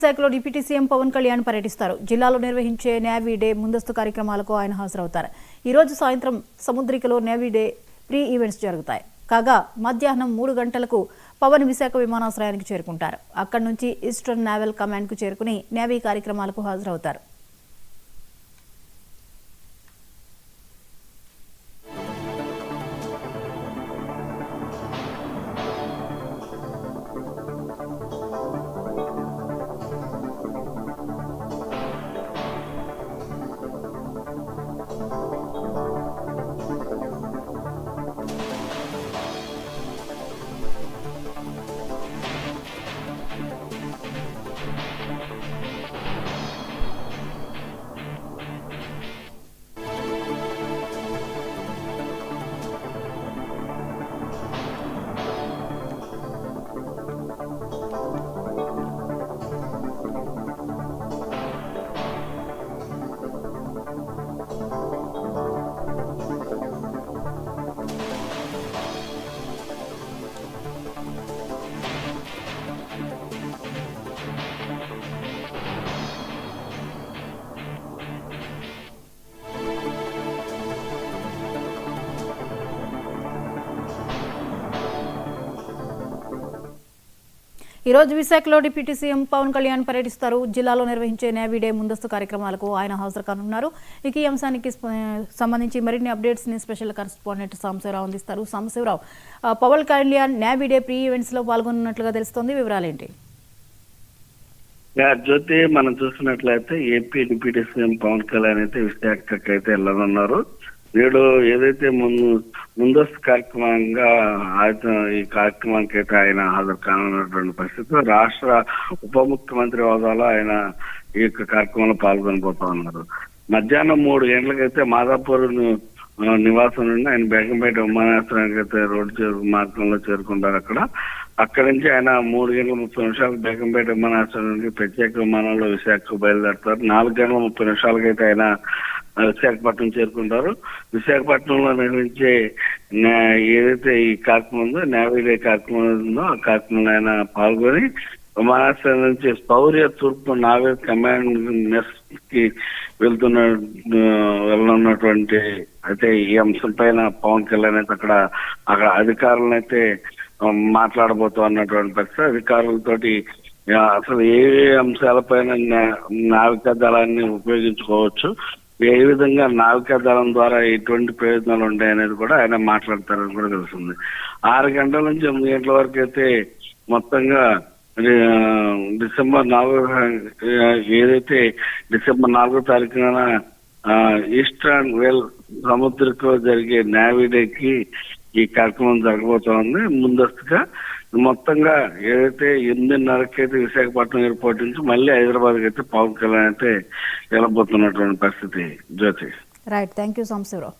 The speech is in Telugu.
శాఖలో డిప్యూటీ సీఎం పవన్ కళ్యాణ్ పర్యటిస్తారు. జిల్లాలో నిర్వహించే నేవీ డే ముందస్తు కార్యక్రమాలకు ఆయన హాజరవుతారు. ఈ రోజు సాయంత్రం సముద్రికలో నేవీ డే ప్రీ ఈవెంట్స్ జరుగుతాయి. కాగా మధ్యాహ్నం 3 గంటలకు పవన్ విశాఖ విమానాశ్రయానికి చేరుకుంటారు. అక్కడి నుంచి ఈస్టర్న్ నేవల్ కమాండ్కు చేరుకుని నేవీ కార్యక్రమాలకు హాజరవుతారు. ఈ రోజు విశాఖలో డిప్యూటీ సీఎం పవన్ కళ్యాణ్ పర్యటిస్తారు. జిల్లాలో నిర్వహించే నేవీ డే ముందస్తు కార్యక్రమాలకు ఆయన హాజరు కానున్నారు. ఇక ఈ అంశానికి సంబంధించి మరిన్ని అప్డేట్స్ ని స్పెషల్ కరెస్పాండెంట్ సాంబశివరావు అందిస్తారు. Sambasivarao, Pawan Kalyan navy day pre events లో పాల్గొన్నట్లుగా తెలుస్తోంది, వివరాలేంటి? జ్యోతి, మనం చూసినట్లయితే AP deputy CM Pawan Kalyan అయితే విశాఖకి అయితే వెళ్ళనున్నారు. నేడు ఏదైతే ముందస్తు కార్యక్రమంగా ఈ కార్యక్రమానికి అయితే ఆయన హాజరు కానున్నటువంటి పరిస్థితి, రాష్ట్ర ఉప ముఖ్యమంత్రి హోదాలో ఆయన ఈ యొక్క కార్యక్రమంలో పాల్గొనబోతా ఉన్నారు. మధ్యాహ్నం 3 గంటలకైతే మాదాపూర్ నివాసం నుండి ఆయన బేగంపేట విమానాశ్రయానికి అయితే రోడ్డు మార్గంలో చేరుకుంటారు. అక్కడి నుంచి ఆయన 3:30 బేగంపేట విమానాశ్రయం నుండి ప్రత్యేక విమానంలో విశాఖకు బయలుదేరుతారు. 4:30 అయితే ఆయన విశాఖపట్నం చేరుకుంటారు. విశాఖపట్నంలో నిర్వహించే ఏదైతే ఈ కార్యక్రమం ఉందో, నేవీ డే కార్యక్రమం ఉందో, ఆ కార్యక్రమంలో ఆయన పాల్గొని విమానాశ్రయం నుంచి శౌర్య తూర్పు నావల్ కమాండ్ మెస్ కి వెళ్ళనున్నటువంటి అయితే ఈ అంశం పైన పవన్ కళ్యాణ్ అయితే అక్కడ అధికారులను అయితే మాట్లాడబోతున్నటువంటి పరిస్థితి. అధికారులతోటి అసలు ఏ అంశాలపైన నావికా దళాన్ని ఉపయోగించుకోవచ్చు, ఏ విధంగా నావికా దళం ద్వారా ఎటువంటి ప్రయోజనాలు ఉంటాయి అనేది కూడా ఆయన మాట్లాడతారని కూడా తెలుస్తుంది. 6 గంటల నుంచి 8 గంటల వరకు అయితే మొత్తంగా డిసెంబర్ 4వ తారీఖున ఈస్టర్న్ వేల్ సముద్రంలో జరిగే నేవీ డేకి ఈ కార్యక్రమం జరగబోతోంది. ముందస్తుగా మొత్తంగా ఏదైతే 8:30కి అయితే విశాఖపట్నం ఎయిర్పోర్ట్ నుంచి మళ్ళీ హైదరాబాద్కి అయితే పవన్ కళ్యాణ్ అయితే వెళ్ళబోతున్నటువంటి పరిస్థితి. జ్యోతి, రైట్, థ్యాంక్ యూ సాంబశివరావు.